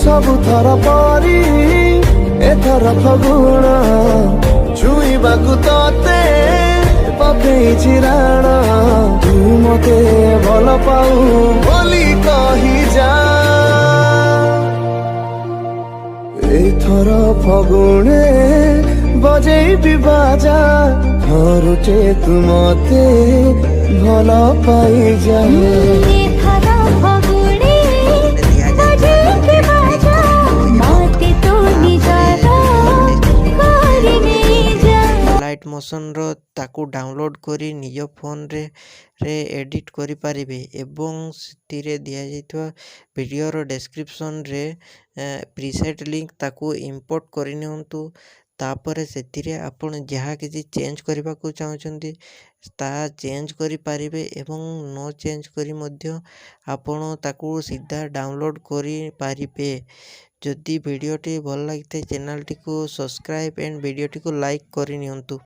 ସବୁଥର ପରି ଏଥର ଫଗୁଣ ଛୁଇଁବାକୁ ତତେ ପକେଇଛି ରାଣ। ତୁ ମତେ ଭଲ ପାଉ ବୋଲି କହିଯା। ଏଥର ଫଗୁଣେ ବଜେଇବି ବାଜା, ଘରୁଟେ ତୁ ମତେ ଭଲ ପାଇଯା। ଲାଇଟ୍ ମୋସନ୍ର ତାକୁ ଡାଉନଲୋଡ୍ କରି ନିଜ ଫୋନ୍ରେ ଏଡ଼ିଟ୍ କରିପାରିବେ ଏବଂ ସେଥିରେ ଦିଆଯାଇଥିବା ଭିଡ଼ିଓର ଡେସ୍କ୍ରିପସନ୍ରେ ପ୍ରିସେଟ୍ ଲିଙ୍କ୍ ତାକୁ ଇମ୍ପୋର୍ଟ କରିନିଅନ୍ତୁ। ତାପରେ ସେଥିରେ ଆପଣ ଯାହା କିଛି ଚେଞ୍ଜ କରିବାକୁ ଚାହୁଁଛନ୍ତି ତାହା ଚେଞ୍ଜ କରିପାରିବେ ଏବଂ ନ ଚେଞ୍ଜ କରି ମଧ୍ୟ ଆପଣ ତାକୁ ସିଧା ଡାଉନଲୋଡ୍ କରିପାରିବେ। ଯଦି ଭିଡ଼ିଓଟି ଭଲ ଲାଗିଥାଏ ଚ୍ୟାନେଲଟିକୁ ସବସ୍କ୍ରାଇବ୍ ଏଣ୍ଡ ଭିଡ଼ିଓଟିକୁ ଲାଇକ୍ କରିନିଅନ୍ତୁ।